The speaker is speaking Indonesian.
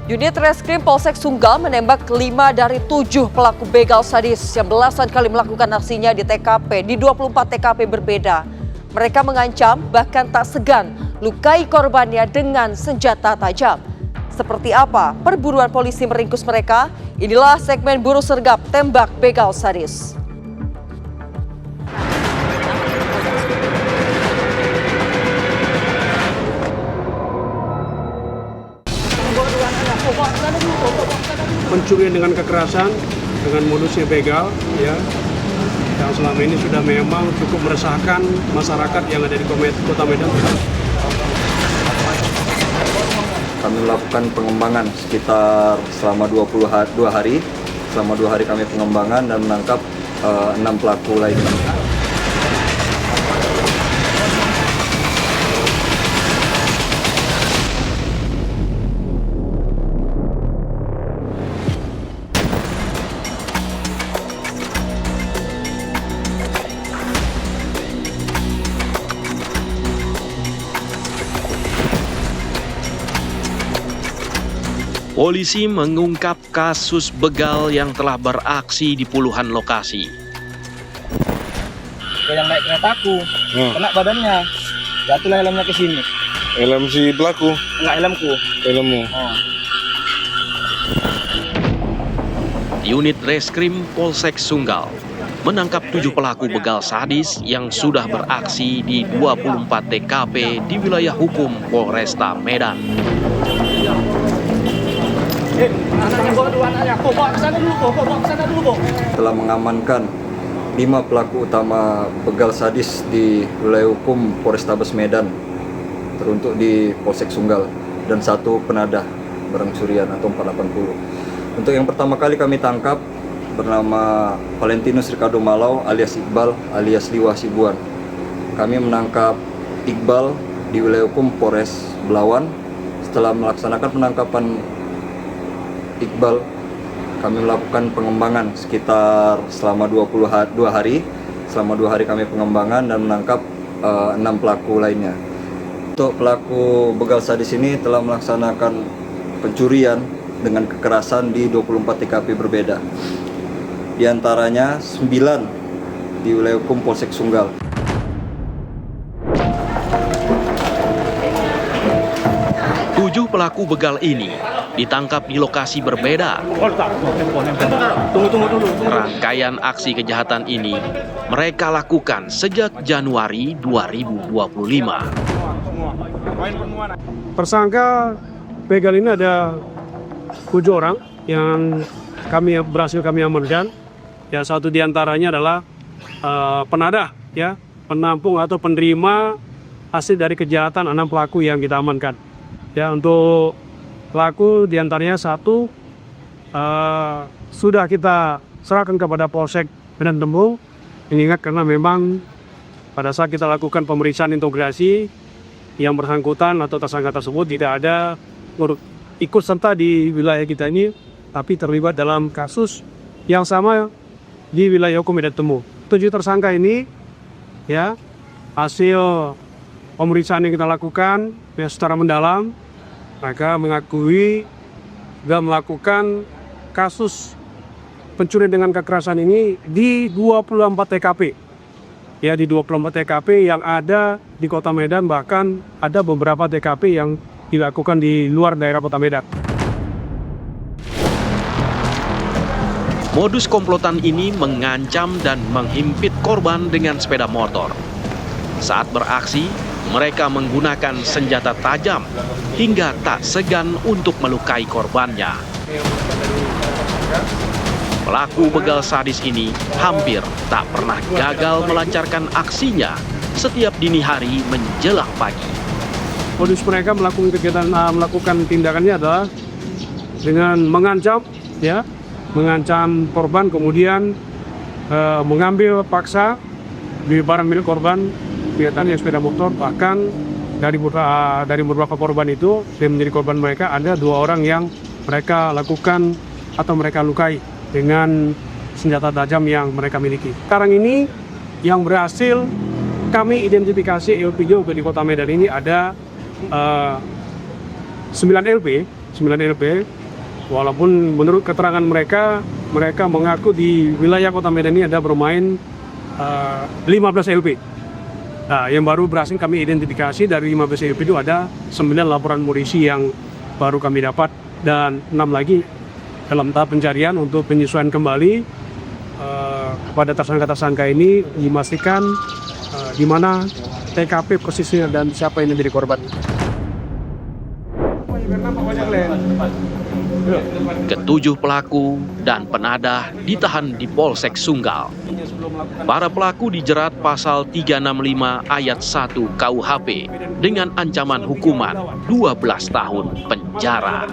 Unit Reskrim Polsek Sunggal menembak 5 dari 7 pelaku begal sadis yang belasan kali melakukan aksinya di TKP di 24 TKP berbeda. Mereka mengancam bahkan tak segan lukai korbannya dengan senjata tajam. Seperti apa perburuan polisi meringkus mereka? Inilah segmen Buru Sergap Tembak Begal Sadis. Pencurian dengan kekerasan, dengan modusnya begal, ya, yang selama ini sudah memang cukup meresahkan masyarakat yang ada di Kota Medan. Kami melakukan pengembangan sekitar selama 22 hari. Selama 2 hari kami pengembangan dan menangkap 6 pelaku lainnya. Polisi mengungkap kasus begal yang telah beraksi di puluhan lokasi. Yang naik keretaku, kena badannya, jatuhlah helmnya ke sini. Helm si pelaku? Enggak, helmku. Helmmu? Oh. Unit Reskrim Polsek Sunggal menangkap 7 pelaku begal sadis yang sudah beraksi di 24 TKP di wilayah hukum Polresta Medan. Telah mengamankan 5 pelaku utama begal sadis di wilayah hukum Polrestabes Medan teruntuk di Polsek Sunggal dan 1 penadah barang curian atau 480. Untuk yang pertama kali kami tangkap bernama Valentinus Ricardo Malau alias Iqbal alias Liwah Sibuan. Kami menangkap Iqbal di wilayah hukum Polres Belawan. Setelah melaksanakan penangkapan Iqbal, kami melakukan pengembangan sekitar selama 22 hari. Selama 2 hari kami pengembangan dan menangkap 6 pelaku lainnya. Untuk pelaku begal sadis ini telah melaksanakan pencurian dengan kekerasan di 24 TKP berbeda. Di antaranya 9 di wilayah hukum Polsek Sunggal. Tujuh pelaku begal ini ditangkap di lokasi berbeda. Tunggu dulu. Rangkaian aksi kejahatan ini mereka lakukan sejak Januari 2025. Tersangka begal ini ada 7 orang yang berhasil kami amankan. Ya, 1 diantaranya adalah penadah, ya, penampung atau penerima hasil dari kejahatan 6 pelaku yang kita amankan. Ya, untuk pelaku diantaranya 1 sudah kita serahkan kepada Polsek Medan Tembung. Ingat karena memang pada saat kita lakukan pemeriksaan integrasi yang bersangkutan atau tersangka tersebut tidak ada ikut serta di wilayah kita ini, tapi terlibat dalam kasus yang sama di wilayah hukum Medan Tembung. 7 tersangka ini, ya, hasil pemeriksaan yang kita lakukan ya, secara mendalam, mereka mengakui sudah melakukan kasus pencurian dengan kekerasan ini di 24 TKP. Ya, di 24 TKP yang ada di Kota Medan, bahkan ada beberapa TKP yang dilakukan di luar daerah Kota Medan. Modus komplotan ini mengancam dan menghimpit korban dengan sepeda motor. Saat beraksi, mereka menggunakan senjata tajam hingga tak segan untuk melukai korbannya. Pelaku begal sadis ini hampir tak pernah gagal melancarkan aksinya setiap dini hari menjelang pagi. Modus mereka melakukan tindakannya adalah dengan mengancam, ya, mengancam korban, kemudian mengambil paksa di barang milik korban, kelihatannya sepeda motor. Bahkan dari beberapa korban itu yang menjadi korban mereka ada 2 orang yang mereka lakukan atau mereka lukai dengan senjata tajam yang mereka miliki. Sekarang ini yang berhasil kami identifikasi LPG di Kota Medan ini ada 9 LP 9 LP. Walaupun menurut keterangan mereka mengaku di wilayah Kota Medan ini ada bermain 15 LP. Nah, yang baru berhasil kami identifikasi dari 15 LP itu ada 9 laporan munisi yang baru kami dapat dan 6 lagi dalam tahap pencarian untuk penyesuaian kembali kepada tersangka-tersangka ini dipastikan di mana TKP posisinya dan siapa yang menjadi korban. Ketujuh pelaku dan penadah ditahan di Polsek Sunggal. Para pelaku dijerat pasal 365 ayat 1 KUHP dengan ancaman hukuman 12 tahun penjara.